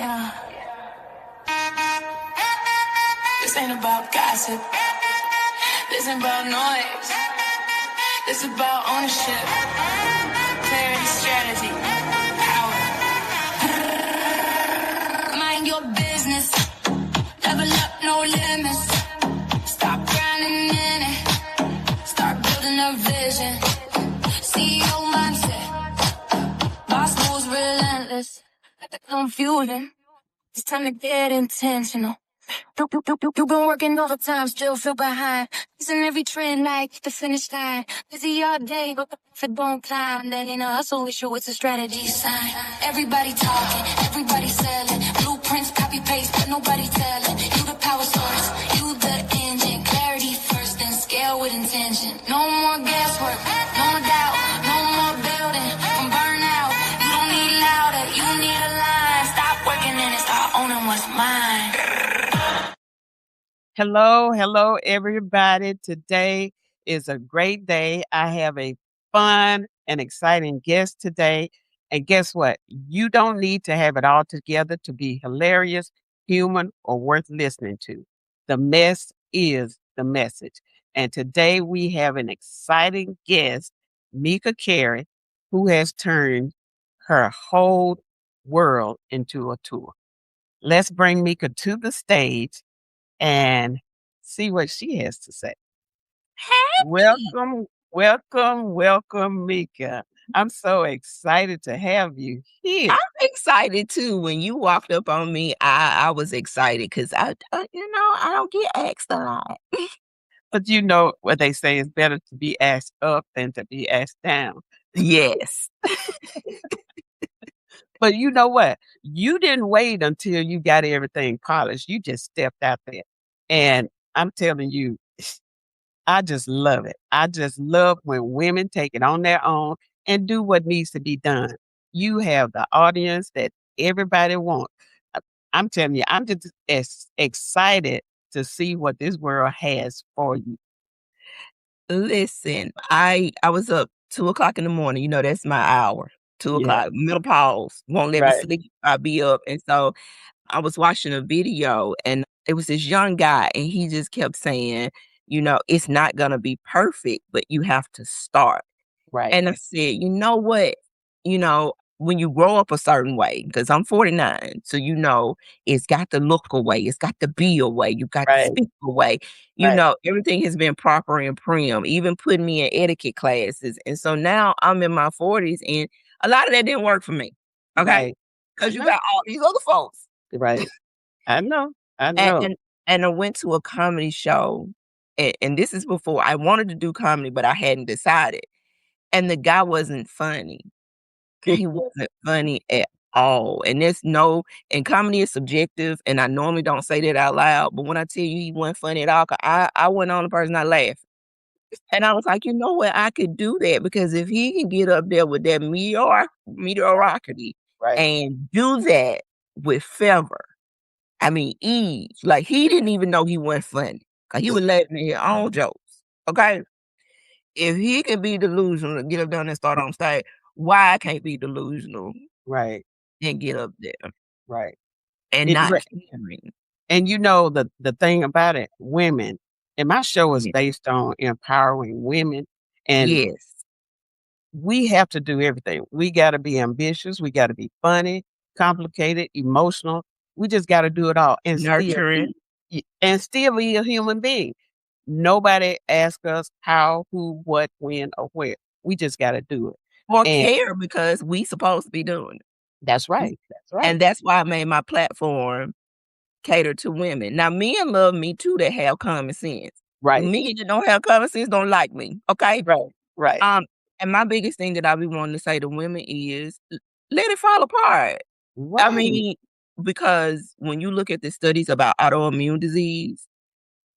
Yeah. This ain't about gossip. This ain't about noise. This is about ownership, clarity, strategy, power. Mind your business. Level up, no limits. Stop grinding in it. Start building a vision. CEO mindset. Boss moves relentless. Got the confusion. It's time to get intentional. You've been working overtime, still feel behind. Using every trend like the finish line. Busy all day, but if it don't climb, that ain't a hustle issue, it's a strategy sign. Everybody talking, everybody selling. Blueprints, copy paste, but nobody telling. You the power source, you the engine. Clarity first, then scale with intention. No more guesswork, no more doubt, no more building from burnout. You don't need louder, you need a line. Stop working and start owning what's mine. Hello, everybody. Today is a great day. I have a fun and exciting guest today. And guess what? You don't need to have it all together to be hilarious, human, or worth listening to. The mess is the message. And today we have an exciting guest, Meka Carey, who has turned her whole world into a tour. Let's bring Meka to the stage and see what she has to say. Welcome, Meka. I'm so excited to have you here. I'm excited too. When you walked up on me, I was excited because I don't get asked a lot. But you know what they say is better to be asked up than to be asked down. Yes. But you know what? You didn't wait until you got everything polished. You just stepped out there. And I'm telling you, I just love it. I just love when women take it on their own and do what needs to be done. You have the audience that everybody wants. I'm telling you, I'm just excited to see what this world has for you. Listen, I was up 2:00 in the morning. You know, that's my hour. 2:00, menopause, won't let me sleep. I'll be up. And so I was watching a video and it was this young guy and he just kept saying, it's not going to be perfect, but you have to start. Right. And I said, you know what? When you grow up a certain way, because I'm 49, so it's got to look a way, it's got to be a way, you got to speak a way. Everything has been proper and prim, even putting me in etiquette classes. And so now I'm in my 40s and a lot of that didn't work for me. Okay. Because you got all these other folks. Right. I know. And I went to a comedy show, and this is before I wanted to do comedy, but I hadn't decided. And the guy wasn't funny. He wasn't funny at all. And and comedy is subjective, and I normally don't say that out loud, but when I tell you he wasn't funny at all, I wasn't the only person I laughed. And I was like, you know what? I could do that because if he can get up there with that mediocrity and do that with fervor, I mean, ease. Like, he didn't even know he wasn't funny because he was laughing at his own jokes. Okay? If he can be delusional and get up there and start on stage, why I can't be delusional and get up there? Right. And not caring. And the thing about it, women, and my show is based on empowering women. And we have to do everything. We got to be ambitious. We got to be funny, complicated, emotional. We just got to do it all. And nurturing. Still be a human being. Nobody asks us how, who, what, when, or where. We just got to do it. Or care because we supposed to be doing it. That's right. And that's why I made my platform cater to women. Now, men love me too that have common sense. Right. Men that don't have common sense don't like me. Okay? Right. And my biggest thing that I be wanting to say to women is let it fall apart. Right. I mean, because when you look at the studies about autoimmune disease,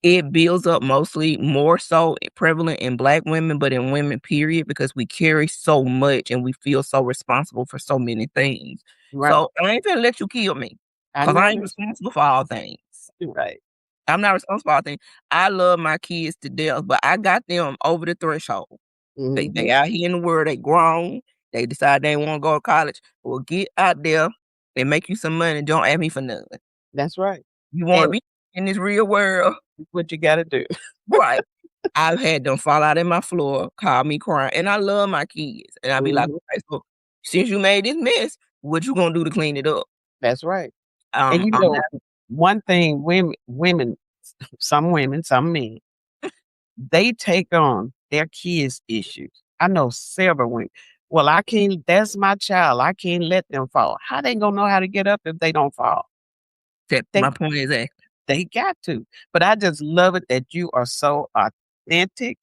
it builds up mostly more so prevalent in Black women, but in women, period, because we carry so much and we feel so responsible for so many things. Right. So I ain't gonna let you kill me because I ain't responsible for all things. Right. I'm not responsible for all things. I love my kids to death, but I got them over the threshold. Mm-hmm. They out here in the world, they grown. They decide they want to go to college. Well, get out there and make you some money. Don't ask me for none. That's right. You want to And be in this real world, what you gotta do. right? I've had them fall out in my floor, call me crying, and I love my kids, and I be like, Mhm. okay, so since you made this mess, what you gonna do to clean it up? That's right. And I'm not. one thing women, some women, some men, they take on their kids' issues. I know several women. Well, I can't, that's my child. I can't let them fall. How they gonna know how to get up if they don't fall? That They my point is that. they got to. But I just love it that you are so authentic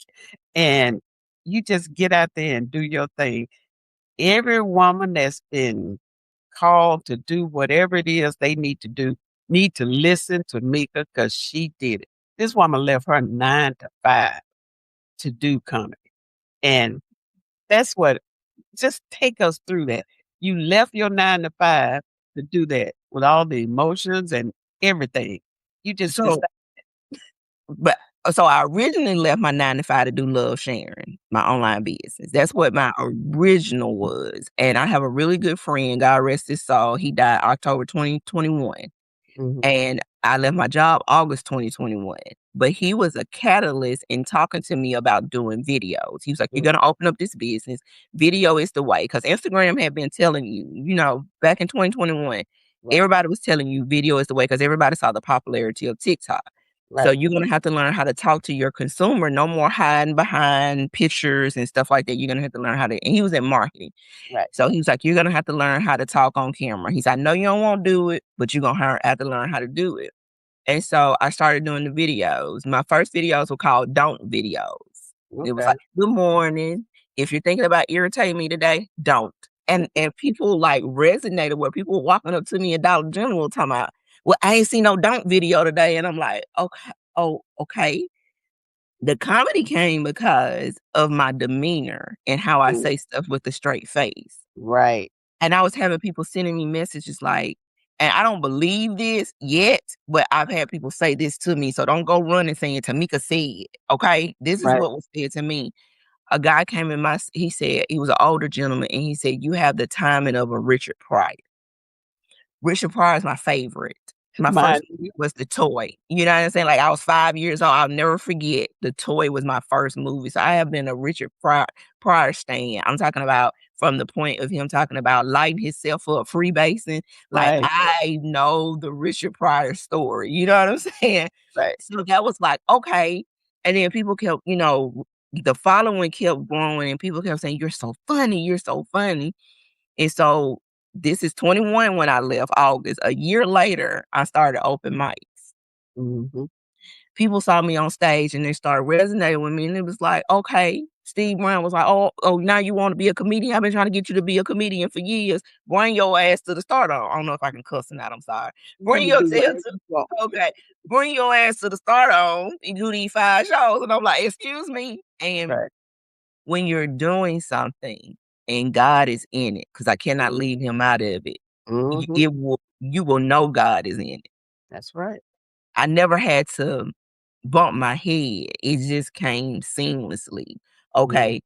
and you just get out there and do your thing. Every woman that's been called to do whatever it is they need to listen to Meka because she did it. This woman left her 9 to 5 to do comedy. And that's what just take us through that. You left your 9 to 5 to do that with all the emotions and everything. You just So, decided. but so I originally left my 9 to 5 to do love sharing, my online business. That's what my original was. And I have a really good friend, God rest his soul. He died October 2021. Mhm. And I left my job August 2021. But he was a catalyst in talking to me about doing videos. He was like, "You're Mhm. gonna open up this business. Video is the way." Because Instagram had been telling you, back in 2021, Right, everybody was telling you video is the way because everybody saw the popularity of TikTok. So right, you're gonna have to learn how to talk to your consumer. No more hiding behind pictures and stuff like that. You're gonna have to learn how to. And he was in marketing. right. So he was like, "You're gonna have to learn how to talk on camera." He's, "I know you don't want to do it, but you're gonna have to learn how to do it." And so I started doing the videos. My first videos were called "Don't" videos. It was Okay. like, "Good morning. If you're thinking about irritating me today, don't." And people like resonated where people were walking up to me at Dollar General talking about, "Well, I ain't seen no don't video today." And I'm like, okay, oh, okay. The comedy came because of my demeanor and how I Mm, say stuff with a straight face. right. And I was having people sending me messages like, and I don't believe this yet, but I've had people say this to me. So don't go running saying Tamika said, okay? This is Right. what was said to me. A guy came in he said, he was an older gentleman, and he said, "You have the timing of a Richard Pryor." Richard Pryor is my favorite. My Mine first too. was The Toy. You know what I'm saying? Like, I was 5 years old. I'll never forget. The Toy was my first movie. So I have been a Richard Pryor stan. I'm talking about from the point of him talking about lighting himself up, freebasing. Like, Right, I know the Richard Pryor story. You know what I'm saying? right. So that was like, okay. And then people kept, the following kept growing, and people kept saying, "You're so funny. You're so funny." And so this is 21 when I left August. A year later, I started open mics. Mhm. People saw me on stage and they started resonating with me. And it was like, okay. Steve Brown was like, oh, now you want to be a comedian? I've been trying to get you to be a comedian for years. Bring your ass to the start. I don't know if I can cuss or not. I'm sorry. You Bring can your do tail whatever to you want. okay. Bring your ass to the start on and do these 5 shows. And I'm like, excuse me. And Right. when you're doing something and God is in it, because I cannot Mhm. leave him out of it, Mhm. you will know God is in it. That's right. I never had to bump my head. It just came seamlessly. Mhm. Okay.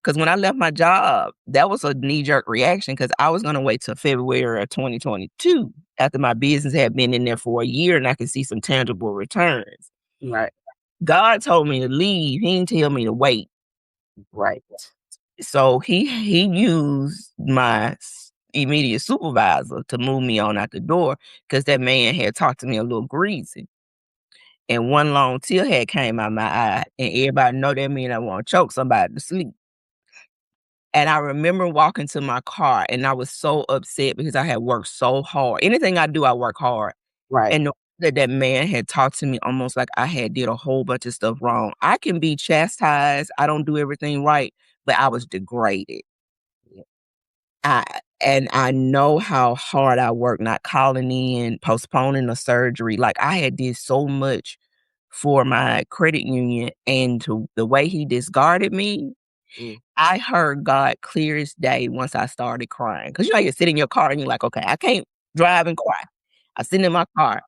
Because when I left my job, that was a knee-jerk reaction because I was gonna wait till February of 2022 after my business had been in there for a year and I could see some tangible returns. Right, God told me to leave. He didn't tell me to wait. right. So he used my immediate supervisor to move me on out the door because that man had talked to me a little greasy. And one long tear had came out my eye, and everybody know that mean I want to choke somebody to sleep. And I remember walking to my car, and I was so upset because I had worked so hard. Anything I do, I work hard. Right. And that man had talked to me almost like I had did a whole bunch of stuff wrong. I can be chastised. I don't do everything right, but I was degraded. Yeah. And I know how hard I work not calling in, postponing a surgery. Like, I had did so much for my credit union, and to the way he discarded me, Mm. I heard God clear as day once I started crying. Cause you sit in your car and you're like, "Okay, I can't drive and cry." I sit in my car,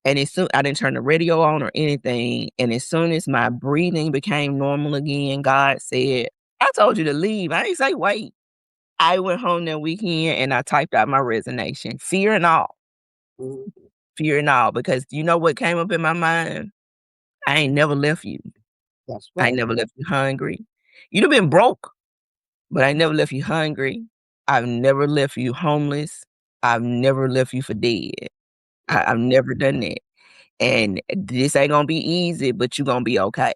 and as soon I didn't turn the radio on or anything, and as soon as my breathing became normal again, God said, "I told you to leave. I ain't say wait." I went home that weekend and I typed out my resignation, fear and all. Mhm. Fear and all, because you know what came up in my mind? I ain't never left you. That's I ain't right. never left you hungry. You'd have been broke, but I never left you hungry. I've never left you homeless. I've never left you for dead. Right. I've never done that. And this ain't gonna be easy, but you gonna be okay.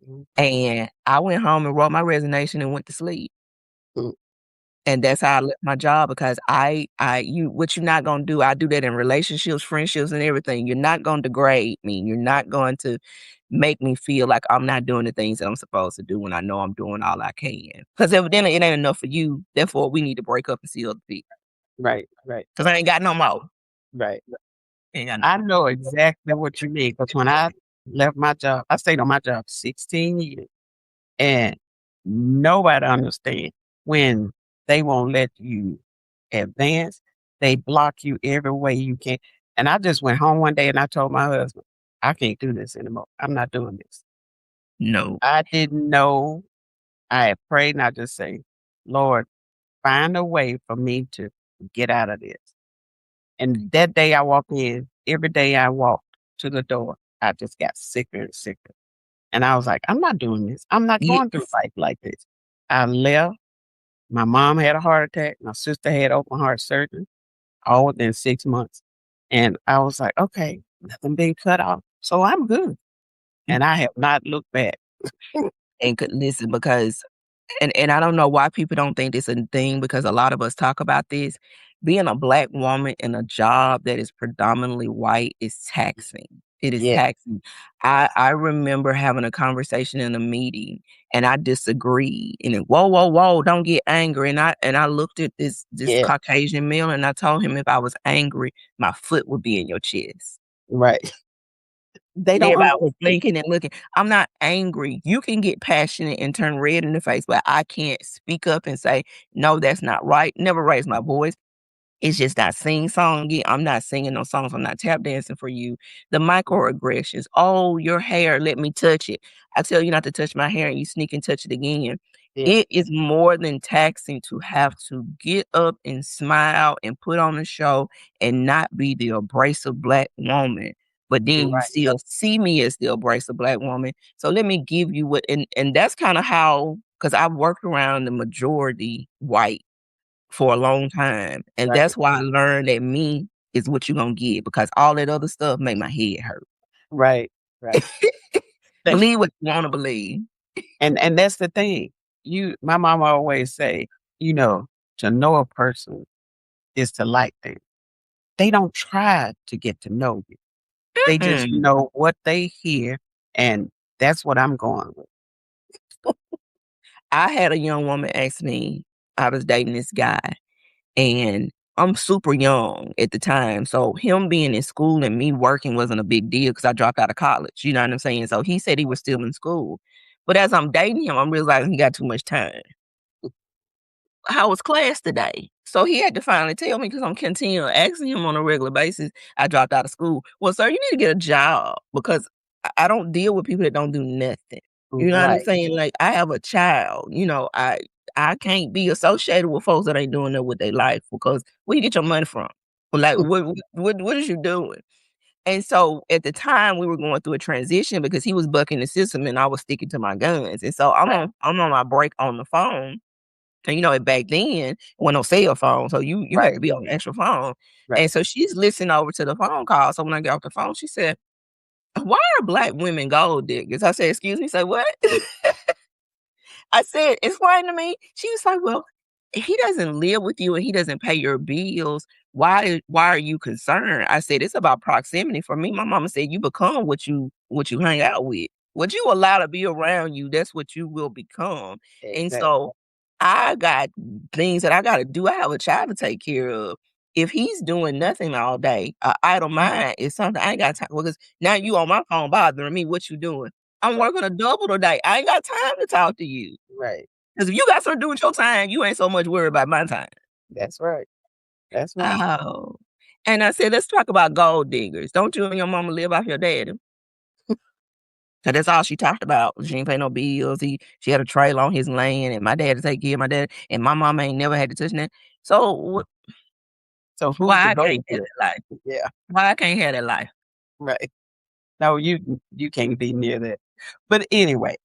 Mhm. And I went home and wrote my resignation and went to sleep. Mm. And that's how I left my job, because what you're not gonna do, I do that in relationships, friendships, and everything. You're not gonna degrade me. You're not going to make me feel like I'm not doing the things that I'm supposed to do when I know I'm doing all I can. Because evidently it ain't enough for you. Therefore, we need to break up and see other people. Right. Right. Because I ain't got no more. Right. Ain't got no I more. know exactly what you mean because when I left my job, I stayed on my job 16 years, and nobody understands when they won't let you advance. They block you every way you can. And I just went home one day and I told my husband, I can't do this anymore. I'm not doing this. No. I didn't know. I had prayed and I just say, Lord, find a way for me to get out of this. And that day I walked in, every day I walked to the door, I just got sicker and sicker. And I was like, I'm not doing this. I'm not Yes. going through life like this. I left. My mom had a heart attack. My sister had open heart surgery, all within 6 months. And I was like, okay, nothing being cut off. So I'm good. And I have not looked back. And could listen, because and I don't know why people don't think it's a thing, because a lot of us talk about this. Being a Black woman in a job that is predominantly white is taxing. It is Yeah, taxing. I remember having a conversation in a meeting and I disagreed. And then, whoa, whoa, whoa, don't get angry. And I looked at this yeah, Caucasian male and I told him if I was angry, my foot would be in your chest. right. They And don't everybody was understand. blinking and looking. I'm not angry. You can get passionate and turn red in the face, but I can't speak up and say, "No, that's not right." Never raise my voice. It's just not sing-songy. I'm not singing no songs. I'm not tap dancing for you. The microaggressions. "Oh, your hair, let me touch it." I tell you not to touch my hair and you sneak and touch it again. Yeah, It is more than taxing to have to get up and smile and put on a show and not be the abrasive Black woman, but then you right, still see me as the abrasive Black woman. So let me give you what, and that's kinda how, because 'cause I've worked around the majority white for a long time, and right, that's why I learned that me is what you gonna get, because all that other stuff make my head hurt. right, right. Believe what you wanna believe. And that's the thing. My mama always say, you know, to know a person is to like them. They don't try to get to know you. They just Mm. know what they hear, and that's what I'm going with. I had a young woman ask me, I was dating this guy, and I'm super young at the time, so him being in school and me working wasn't a big deal because I dropped out of college, you know what I'm saying? So he said he was still in school. But as I'm dating him, I'm realizing he got too much time. How was class today? So he had to finally tell me, because I'm continuing asking him on a regular basis. I dropped out of school. Well, sir, you need to get a job, because I don't deal with people that don't do nothing. You know what I'm Right. saying? Like, I have a child. I can't be associated with folks that ain't doing that with their life, because where you get your money from? Like, what is you doing? And so at the time we were going through a transition because he was bucking the system and I was sticking to my guns. And so Right, I'm on my break on the phone, and back then, wasn't no cell phone, so you had right, to be on the actual phone. right. And so she's listening over to the phone call. So when I get off the phone, she said, "Why are Black women gold diggers?" I said, "Excuse me, say what?" I said, "Explain to me." She was like, "Well, if he doesn't live with you and he doesn't pay your bills, why are you concerned?" I said, "It's about proximity for me." My mama said, "You become what you hang out with. What you allow to be around you, that's what you will become." And Exactly. so I got things that I gotta do. I have a child to take care of. If he's doing nothing all day, a idle mind is something I ain't got time, because now you on my phone bothering me. What you doing? I'm working a double today. I ain't got time to talk to you. Right. 'Cause if you got something to do with your time, you ain't so much worried about my time. That's right. That's right. Oh. And I said, "Let's talk about gold diggers. Don't you and your mama live off your daddy?" So that's all she talked about. She ain't pay no bills. She had a trailer on his land, and my dad to take care of my dad, and my mom ain't never had to touch that. So So who's why to I go can't have to? that life? Yeah, Why I can't have that life? right. No, you can't be near that. But anyway,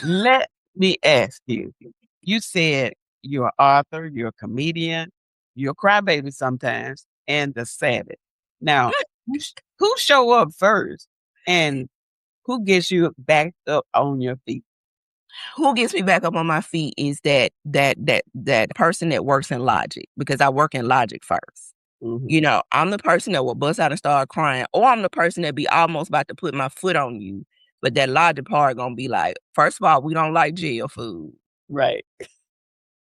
let me ask you. You said you're an author, you're a comedian, you're a crybaby sometimes, and the savage. Now, who show up first, and who gets you back up on your feet? Who gets me back up on my feet is that person that works in logic, because I work in logic first. Mhm. You know, I'm the person that will bust out and start crying, or I'm the person that be almost about to put my foot on you, but that logic part gonna be like, first of all, we don't like jail food. Right,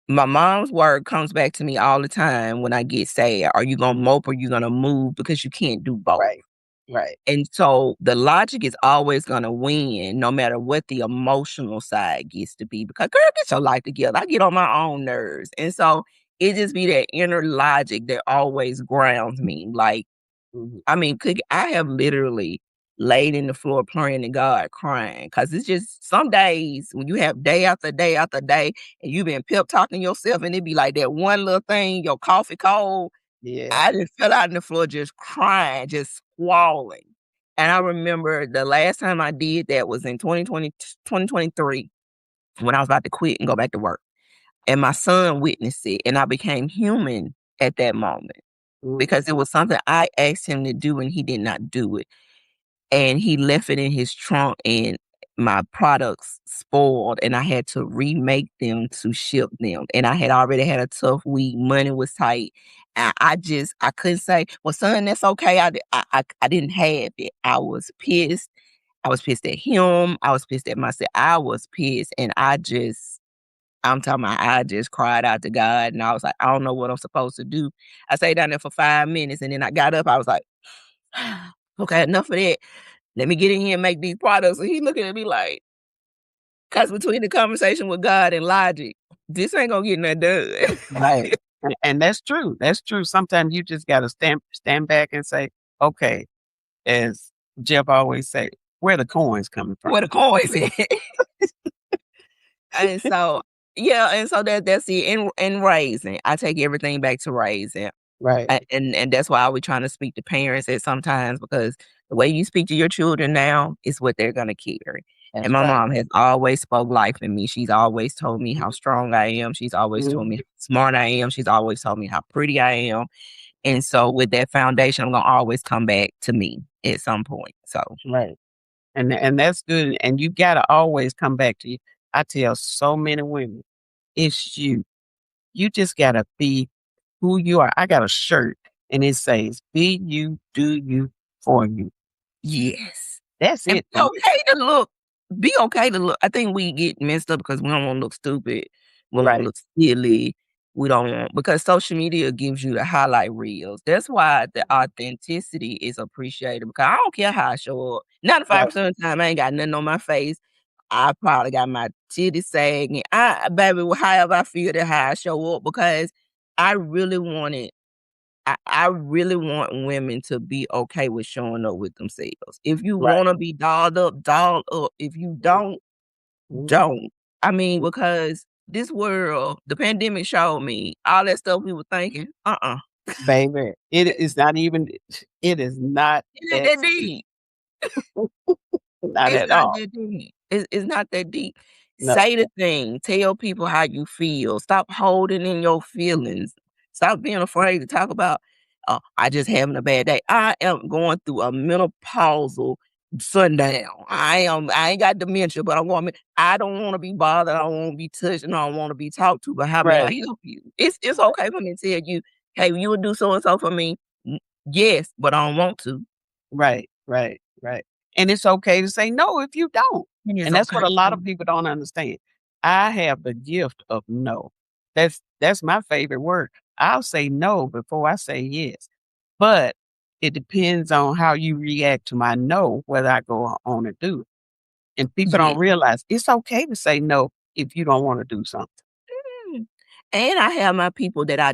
My mom's word comes back to me all the time when I get sad. Are you gonna mope or you gonna move? Because you can't do both. right, right. And so the logic is always gonna win no matter what the emotional side gets to be, because girl, get your life together. I get on my own nerves. And so it just be that inner logic that always grounds me. Like, Mhm. I mean, I have literally laid in the floor praying to God, crying, because it's just some days when you have day after day after day, and you've been pep talking yourself, and it be like that one little thing, your coffee cold. Yeah. I just fell out on the floor just crying, just squalling. And I remember the last time I did that was in 2023, when I was about to quit and go back to work. And my son witnessed it, and I became human at that moment Mhm. because it was something I asked him to do and he did not do it. And he left it in his trunk, and my products spoiled, and I had to remake them to ship them. And I had already had a tough week. Money was tight. I couldn't say, well, son, that's okay. I didn't have it. I was pissed. I was pissed at him. I was pissed at myself. I was pissed. And I'm talking about, I just cried out to God, and I was like, I don't know what I'm supposed to do. I stayed down there for 5 minutes, and then I got up. I was like, okay, enough of that. Let me get in here and make these products. And he looking at me like, cause between the conversation with God and logic, this ain't gonna get nothing done. Right. And that's true. That's true. Sometimes you just gotta stand back and say, okay, as Jeff always say, where the coins coming from? Where the coins at? And so, yeah, and so that's it. In raising, I take everything back to raising. Right. And that's why I was trying to speak to parents at sometimes, because the way you speak to your children now is what they're gonna carry. And That's my right. mom has always spoke life in me. She's always told me how strong I am. She's always told me Mhm. how smart I am. She's always told me how pretty I am. And so with that foundation, I'm gonna always come back to me at some point. So Right. And that's good. And you gotta always come back to you. I tell so many women, it's you. You just gotta be who you are. I got a shirt and it says, be you, do you, for you. yes. That's And it for me. be okay to look. I think we get messed up because we don't want to look stupid. We don't want to Right. look silly. We don't want, because social media gives you the highlight reels. That's why the authenticity is appreciated, because I don't care how I show up. Right. 95% of the time, I ain't got nothing on my face. I probably got my titties sagging. Baby, however I feel, that how I show up, because I really want it. I really want women to be okay with showing up with themselves. If you Right. wanna be dolled up, dolled up. If you don't, Mhm. don't. I mean, because this world, the pandemic showed me all that stuff we were thinking, Baby, it is not even it is not it ain't that that deep. not It's at not all. that deep. It's not that deep. No. Say the thing. Tell people how you feel. Stop holding in your feelings. Stop being afraid to talk about, I just having a bad day. I am going through a menopausal sundown. I ain't got dementia, but I don't want to be bothered. I don't want to be touched, and I don't want to be talked to. But how may I Right. help you? It's okay for me to tell you, hey, you would do so and so for me. Yes, but I don't want to. Right. Right. Right. And it's okay to say no if you don't. And it's And that's okay. what a lot of people don't understand. I have the gift of no. That's my favorite word. I'll say no before I say yes. But it depends on how you react to my no, whether I go on and do it. And people Yeah. don't realize it's okay to say no if you don't want to do something. Mm. And I have my people that I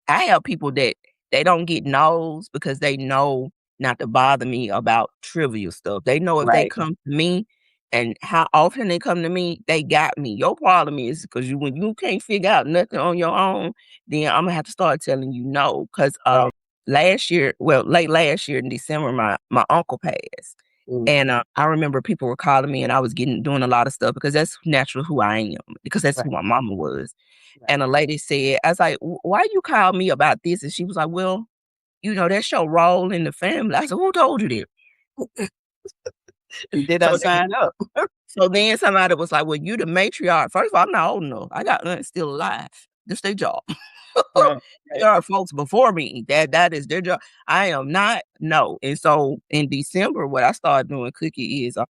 I have people that they don't get no's because they know not to bother me about trivial stuff. They know if they Right. come to me and how often they come to me, they got me. Your problem is because when you can't figure out nothing on your own, then I'm gonna have to start telling you no. Because Right. last year, well, late last year in December, my uncle passed. Mm. And I remember people were calling me and I was doing a lot of stuff because that's naturally who I am, because that's Right. who my mama was. Right. And a lady said, I was like, why you call me about this? And she was like, well, that's your role in the family. I said, who told you that? And did I So then, sign up? somebody was like, well, you the matriarch. First of all, I'm not old enough. I got nothing still alive. This their job. Right. Right. There are folks before me that is their job. I am not. No. And so in December, what I started doing, Cookie, is I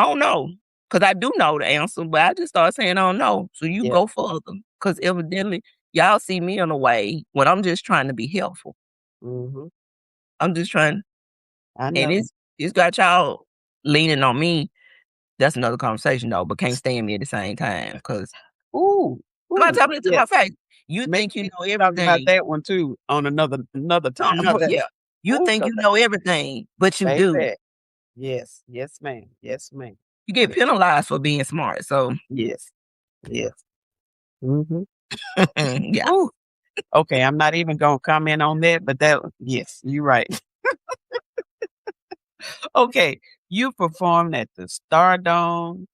don't know. Because I do know the answer, but I just started saying I don't know. So you Yeah. go further. Because evidently y'all see me in a way when I'm just trying to be helpful. Mhm. I'm just trying, I and know. it's got y'all leaning on me. That's another conversation though, but can't stand me at the same time. Because Ooh. somebody Ooh. tell me to Yeah. my face, you Maybe think you we know can talk about everything. that one too on another time. But Yeah. You ooh, think 'cause you know everything, but you do. baby. Yes. Yes, ma'am. Yes, ma'am. You get Yes. penalized for being smart. So Yes. Yes. Mhm. yeah. Ooh. Okay, I'm not even gonna comment on that, but yes, you're right. Okay, you performed at the Stardome.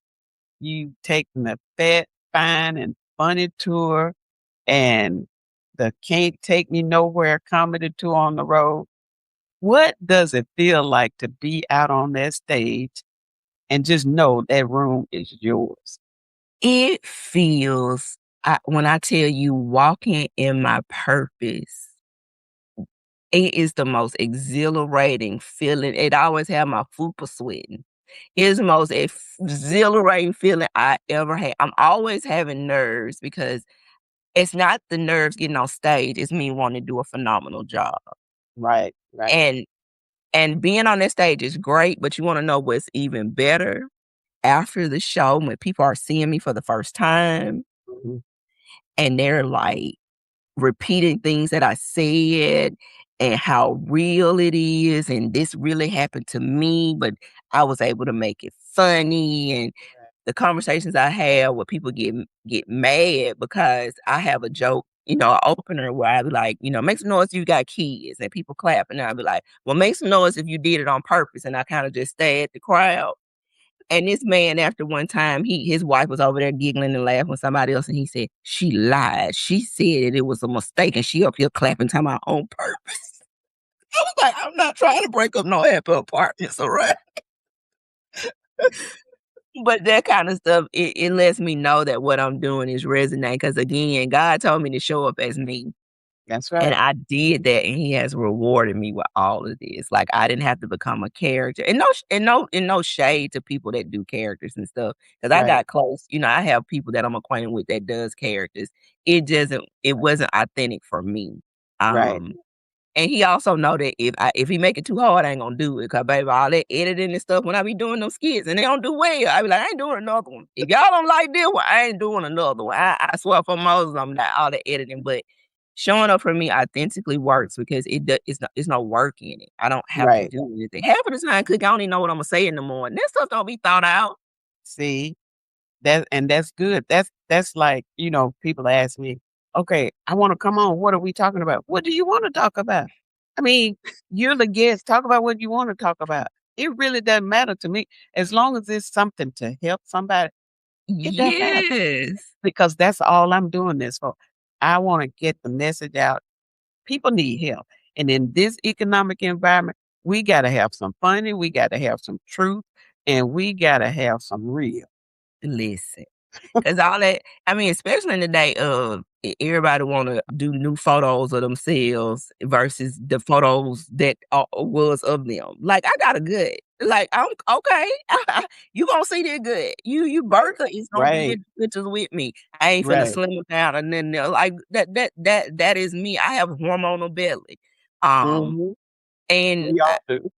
You taken the Fat, Fine, and Funny tour and the Can't Take Me Nowhere comedy tour on the road. What does it feel like to be out on that stage and just know that room is yours? It feels, when I tell you walking in my purpose, it is the most exhilarating feeling. It always have my fupa sweating. It's the most exhilarating feeling I ever had. I'm always having nerves because it's not the nerves getting on stage, it's me wanting to do a phenomenal job. Right, right. And being on that stage is great, but you wanna know what's even better? After the show, when people are seeing me for the first time Mhm. and they're, like, repeating things that I said and how real it is, and this really happened to me, but I was able to make it funny, and the conversations I have where people get mad because I have a joke, an opener where I be like, "Make some noise if you got kids," and people clap, and I'll be like, "Well, make some noise if you did it on purpose," and I kinda just stare at the crowd. And this man, after one time, his wife was over there giggling and laughing with somebody else, and he said, "She lied. She said it was a mistake, and she up here clapping talking about on purpose." I was like, "I'm not trying to break up no happy apartments, alright?" But that kinda stuff, it lets me know that what I'm doing is resonating. Because again, God told me to show up as me, That's and right. I did that, and He has rewarded me with all of this. Like, I didn't have to become a character, and no shade to people that do characters and stuff. Because I Right, got close, I have people that I'm acquainted with that does characters. It wasn't authentic for me. right, Um and he also know that if he make it too hard, I ain't gonna do it. Cause baby, all that editing and stuff, when I be doing them skits and they don't do well, I be like, I ain't doing another one. If y'all don't like this one, I ain't doing another one. I swear for Moses, I'm not all the editing, but showing up for me authentically works because it's no work in it. I don't have to right. do anything. Half of the time, Cook, I don't even know what I'm gonna say in the morning. That stuff don't be thought out. See? That's good. That's like, people ask me, "Okay, I wanna come on. What are we talking about?" "What do you wanna talk about?" I mean, you're the guest. Talk about what you wanna talk about. It really doesn't matter to me. As long as it's something to help somebody, it doesn't matter Yes. because that's all I'm doing this for. I wanna get the message out. People need help. And in this economic environment, we gotta have some funny, we gotta have some truth, and we gotta have some real. Listen. 'Cause all that, I mean, especially in the day of everybody wanna do new photos of themselves versus the photos that was of them. Like, I got a good, like, I'm okay. You gonna see that good. You Bertha is gonna be Right, in the pictures with me. I ain't finna right. slim it down and then like that is me. I have a hormonal belly. Um, Mhm. and We all do.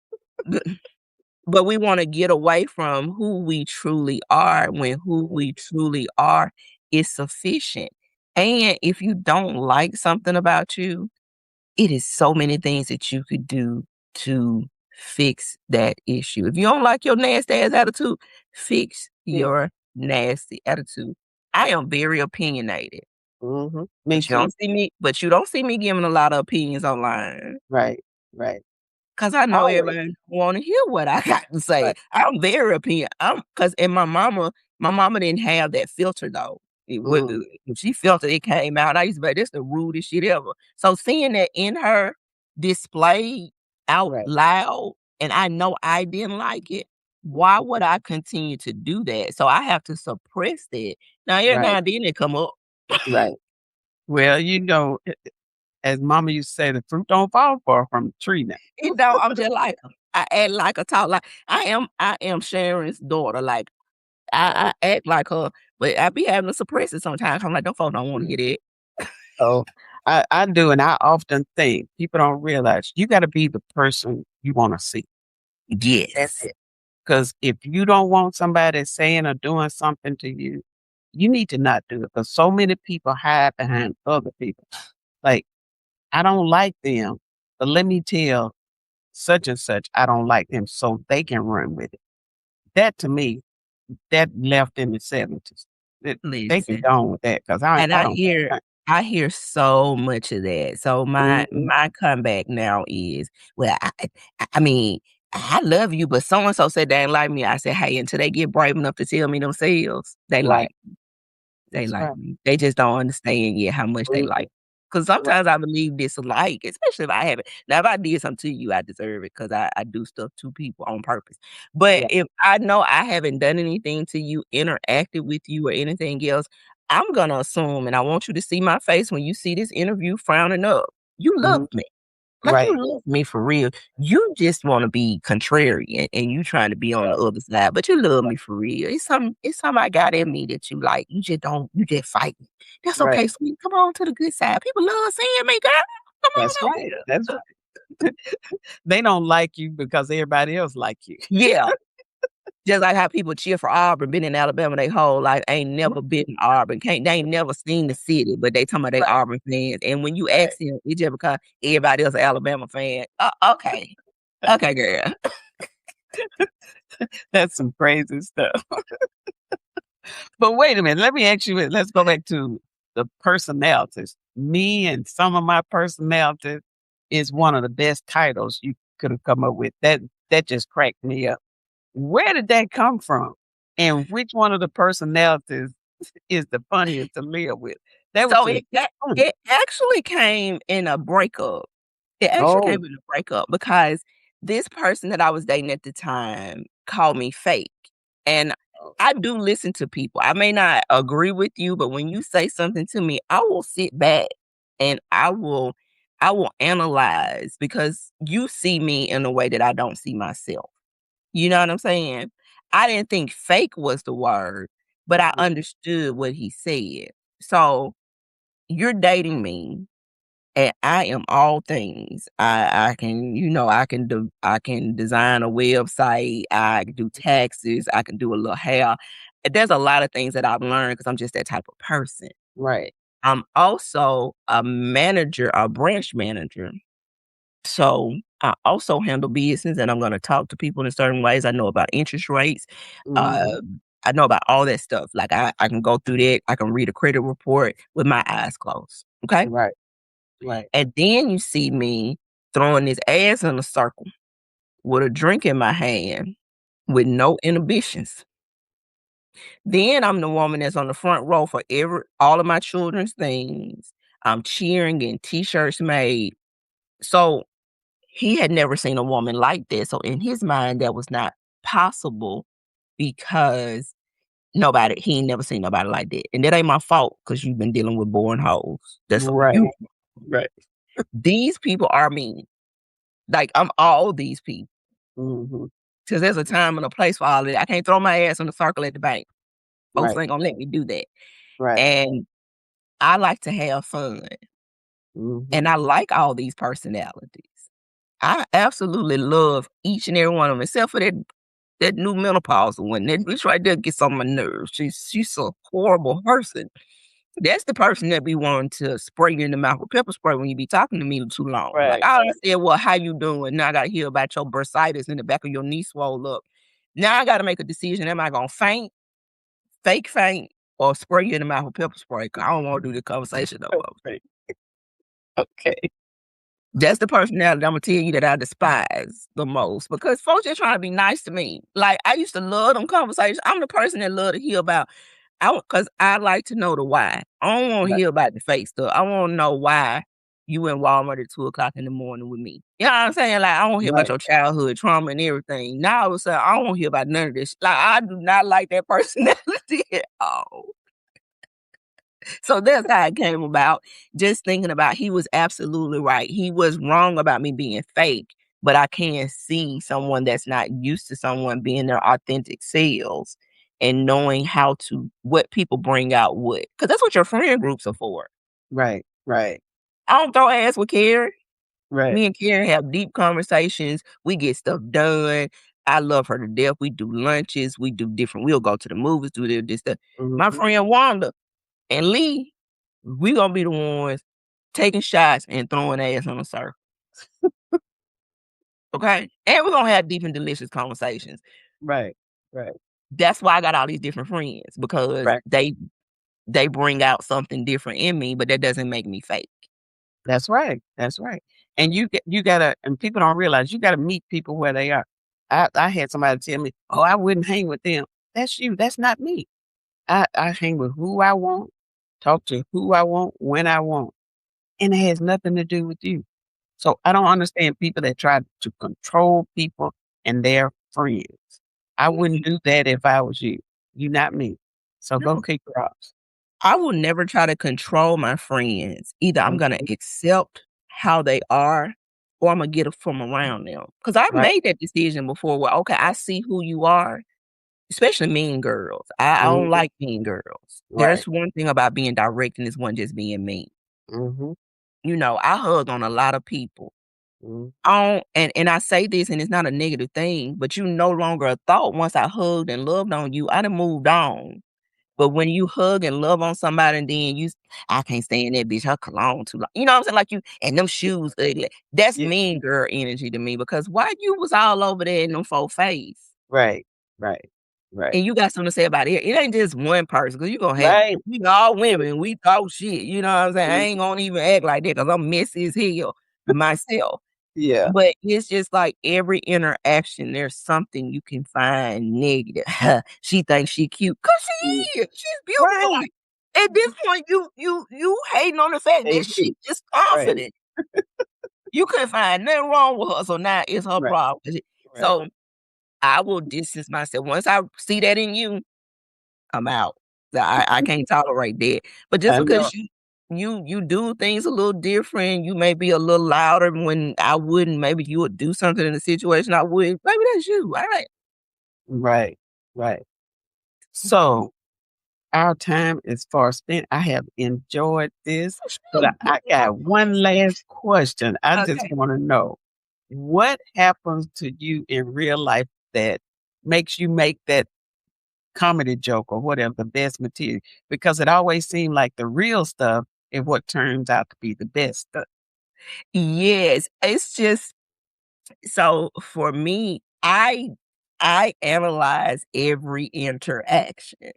but we wanna get away from who we truly are when who Mhm. we truly are is sufficient. And if you don't like something about you, it is so many things that you could do to fix that issue. If you don't like your nasty ass attitude, fix Yeah. your nasty attitude. I am very opinionated, Me too. but you don't see me giving a lot of opinions online. Right. Right. 'Cause I know Always. everybody wanna hear what I got to say. Right. I'm very opinion cause and my mama didn't have that filter though. It wa Mm, If she felt it came out, I used to be like, "This the rudest shit ever." So seeing that in her displayed out right. loud, and I know I didn't like it, why would I continue to do that? So I have to suppress that. Now every Right. now and then it come up. Right. Well, as mama used to say, the fruit don't fall far from the tree now. I'm just like her. I act like a talk like I am Sharon's daughter, like Oh, I act like her, but I be having to suppress it sometimes. I'm like, "Them folks don't wanna hear that." oh, I do, and I often think people don't realize you gotta be the person you wanna see. That's Yes. it. Because if you don't want somebody saying or doing something to you, you need to not do it. Because so many people hide behind other people. Like, I don't like them, but let me tell such and such I don't like them so they can run with it. That to me, that left in the 70s. They can Listen, go on with that because and I don't got time. I hear so much of that. So Mhm. my comeback now is, well, I mean, I love you, but so and so said they ain't like me. I said, "Hey," until they get brave enough to tell me themselves, they Right. like They That's like right. me. They just don't understand yet how much they Mhm. like. Cause Right. sometimes I believe dislike, especially if I haven't. Now, if I did something to you, I deserve it because I do stuff to people on purpose. But Yeah. if I know I haven't done anything to you, interacted with you, or anything else, I'm gonna assume, and I want you to see my face when you see this interview frowning up. You love Mhm. me. Like, you Right. love me for real. You just wanna be contrarian, and you trying to be on the Right. other side, but you love Right. me for real. It's something I got in me that you like. You just fight me. That's Right. okay, sweetie. Come on to the good side. People love seeing me, girl. Come That's on over right. here. That's right. They don't like you because everybody else like you. Yeah. Just like how people cheer for Auburn, been in Alabama they whole life, ain't never been in Auburn, they ain't never seen the city, but they talking about they Right. Auburn fans, and when you Right. ask them, it's just because everybody else a Alabama fan. Okay. Okay, girl. That's some crazy stuff. But wait a minute, let me ask you this. Let's go back to the personalities. Me and some of my personalities is one of the best titles you could have come up with. That just cracked me up. Where did that come from? And which one of the personalities is the funniest to live with? That was So just funny. it actually came in a breakup. It actually Oh, came in a breakup because this person that I was dating at the time called me fake. And oh, I do listen to people. I may not agree with you, but when you say something to me, I will sit back and I will analyze because you see me in a way that I don't see myself. You know what I'm saying? I didn't think fake was the word, but I mhm, understood what he said. So you're dating me and I am all things. I can, I can design a website, I can do taxes, I can do a little hair. There's a lot of things that I've learned because I'm just that type of person. right. I'm also a manager, a branch manager. So I also handle business and I'm gonna talk to people in certain ways. I know about interest rates. Mhm. Uh, I know about all that stuff. Like I can go through that. I can read a credit report with my eyes closed. Okay. Right, right, And then you see me throwing this ass in a circle with a drink in my hand with no inhibitions. Then I'm the woman that's on the front row for all of my children's things. I'm cheering and t-shirts made. So he had never seen a woman like that. So in his mind, that was not possible because he ain't never seen nobody like that. And that ain't my fault because you've been dealing with boring hoes. That's on right, you. right. These people are me. Like I'm all these people. Mhm. Because there's a time and a place for all of that. I can't throw my ass in a circle at the bank. Folks Right, ain't gonna let me do that. right. And I like to have fun. Mhm. And I like all these personalities. I absolutely love each and every one of them, except for that new menopause one. That bitch right there gets on my nerves. She's a horrible person. That's the person that be wanting to spray you in the mouth with pepper spray when you be talking to me too long. Like, Right. I done said, "Well, how you doing?" Now I gotta hear about your bursitis in the back of your knee swole up. Now I gotta make a decision. Am I gonna faint, fake faint, or spray you in the mouth with pepper spray? 'Cause I don't wanna do the conversation no more. Okay. Okay. That's the personality Imma tell you that I despise the most because folks just trying to be nice to me. Like, I used to love them conversations. I'm the person that love to hear about cause I like to know the why. I don't wanna Right. hear about the fake stuff. I wanna know why you in Walmart at 2 o'clock in the morning with me. You know what I'm saying? Like, I wanna hear about Right. your childhood trauma and everything. Now all of a sudden, I don't wanna hear about none of this. Like, I do not like that personality at all. So that's how it came about. Just thinking about he was absolutely right. He was wrong about me being fake, but I can see someone that's not used to someone being their authentic selves and knowing how to what people bring out what. Because that's what your friend groups are for. Right. Right. I don't throw ass with Carrie. Right. Me and Karen have deep conversations. We get stuff done. I love her to death. We do lunches. We do different. We'll go to the movies, do this stuff. My Mhm. friend Wanda and Lee, we gonna be the ones taking shots and throwing ass on the surf, okay? And we're gonna have deep and delicious conversations. Right. Right. That's why I got all these different friends because Right. they bring out something different in me, but that doesn't make me fake. That's right. That's right. And you gotta and people don't realize you gotta meet people where they are. I had somebody tell me, "Oh, I wouldn't hang with them." That's you. That's not me. I hang with who I want, talk to who I want, when I want, and it has nothing to do with you. So I don't understand people that try to control people and their friends. I wouldn't do that if I was you. You not me. So go No, kick rocks. I will never try to control my friends. Either I'm gonna Mhm. accept how they are or Imma get it from around them. Because 'Cause I've Right. made that decision before where, okay, I see who you are. Especially mean girls. I don't Mhm. like mean girls. Right. There's one thing about being direct and it's one just being mean. Mhm. You know, I hug on a lot of people. Mhm. And I say this and it's not a negative thing, but you no longer a thought once I hugged and loved on you, I done moved on. But when you hug and love on somebody and then I can't stand that bitch, her cologne too long. You know what I'm saying? Like you and them shoes ugly. That's Yeah. mean girl energy to me because why you was all over there in them 4 face? Right. Right. Right. And you got something to say about it. It ain't just one person, 'cause you gonna have Right. we all women, we talk shit, you know what I'm saying? I Mhm. ain't gonna even act like that 'cause I'm messy as hell myself. Yeah. But it's just like every interaction, there's something you can find negative. She thinks she cute, 'cause Mm. she is. She's beautiful. Right. Like, at this point, you hating on the fact that Ain't she me. just Right. confident. You couldn't find nothing wrong with her, so now it's her Right. problem. Right. So I will distance myself. Once I see that in you, I'm out. I can't tolerate that. But just I know. because you do things a little different, you may be a little louder when I wouldn't, maybe you would do something in a situation I would, maybe that's you. All right. Right. Right. So our time is far spent. I have enjoyed this, but Shoot. I got one last question. I just Okay. want to know what happens to you in real life that makes you make that comedy joke or whatever the best material? Because it always seemed like the real stuff is what turns out to be the best stuff. Yes. It's just so for me, I analyze every interaction.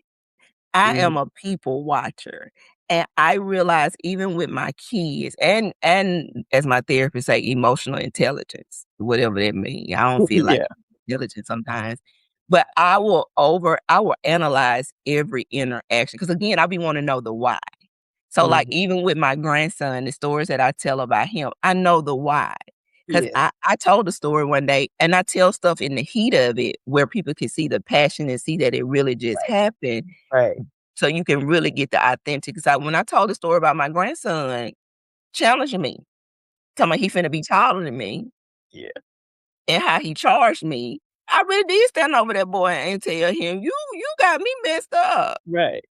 I Mhm. am a people watcher. And I realize even with my kids and as my therapist say, emotional intelligence, whatever that means. I don't feel like Yeah. intelligent sometimes. But I will analyze every interaction. Because again, I be want to know the why. So like Mhm. even with my grandson, the stories that I tell about him, I know the why. Cause Yeah. I told a story one day and I tell stuff in the heat of it where people can see the passion and see that it really just happened Right. so you can really get the authentic side. When I told the story about my grandson challenging me, telling me he finna be taller than me Yeah. and how he charged me, I really did stand over that boy and tell him, you got me messed up. Right.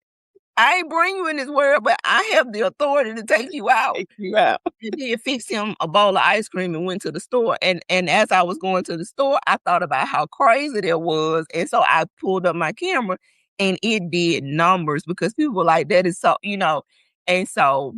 I ain't bring you in this world, but I have the authority to take you out." Take you out. And then fixed him a bowl of ice cream and went to the store. And as I was going to the store, I thought about how crazy that was. And so I pulled up my camera and it did numbers because people were like, "That is so," and so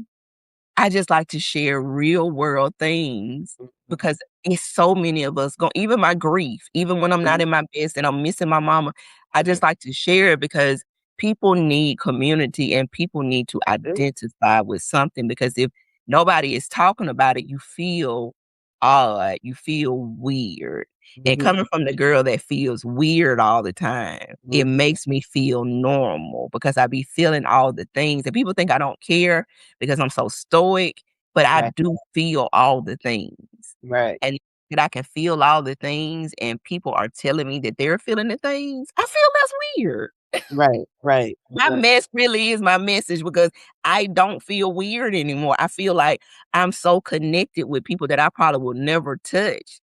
I just like to share real world things Mhm. because it's so many of us go even my grief, even when I'm not in my best and I'm missing my mama, I just like to share it because people need community and people need to Do. identify with something because if nobody is talking about it, you feel odd, you feel weird. And Mhm, coming from the girl that feels weird all the time, it mhm. makes me feel normal because I be feeling all the things and people think I don't care because I'm so stoic, but I Right, do feel all the things. right, And that I can feel all the things and people are telling me that they're feeling the things, I feel less weird. right, right, My right. mess really is my message because I don't feel weird anymore. I feel like I'm so connected with people that I probably will never touch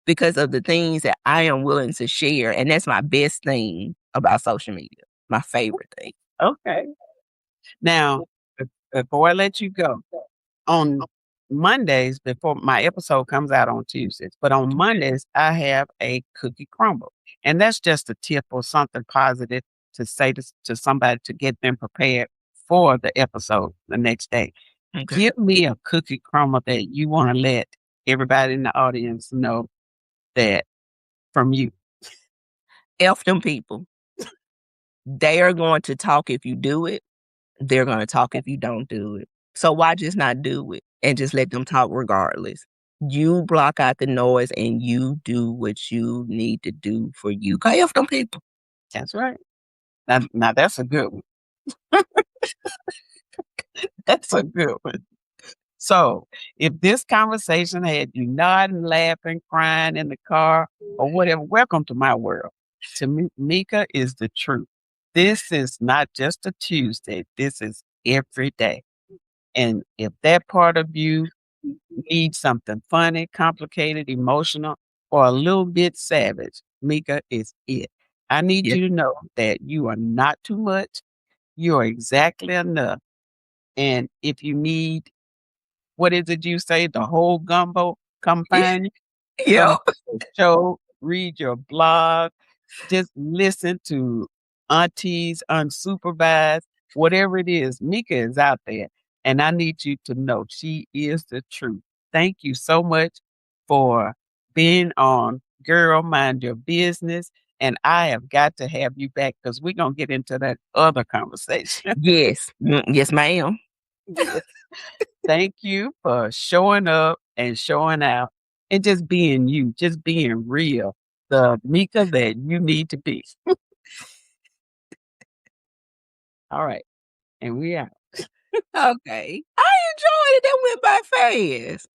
because of the things that I am willing to share. And that's my best thing about social media, my favorite thing. Okay. Now, before I let you go, on Mondays, before my episode comes out on Tuesdays, but on Mondays, I have a cookie crumble. And that's just a tip or something positive to say to somebody to get them prepared for the episode the next day. Okay. Give me a cookie crumble that you want to let everybody in the audience know that from you. F them people. They are going to talk if you do it. They're gonna talk if you don't do it. So why just not do it and just let them talk regardless? You block out the noise and you do what you need to do for you. 'Cause F them people. That's right. Now that's a good one. That's a good one. So, if this conversation had you nodding, laughing, crying in the car, or whatever, welcome to my world. To me, Mika is the truth. This is not just a Tuesday. This is every day. And if that part of you needs something funny, complicated, emotional, or a little bit savage, Mika is it. I need Yeah. you to know that you are not too much. You are exactly enough. And if you need what is it you say? The whole gumbo? Come find you. Come Yep. to the show, read your blog, just listen to aunties unsupervised, whatever it is. Mika is out there, and I need you to know she is the truth. Thank you so much for being on Girl Mind Your Business, and I have got to have you back because we're gonna get into that other conversation. Yes. Yes, ma'am. Yes. Thank you for showing up and showing out and just being you, just being real, the Mika that you need to be. All right. And we out. Okay. I enjoyed it. That went by fast.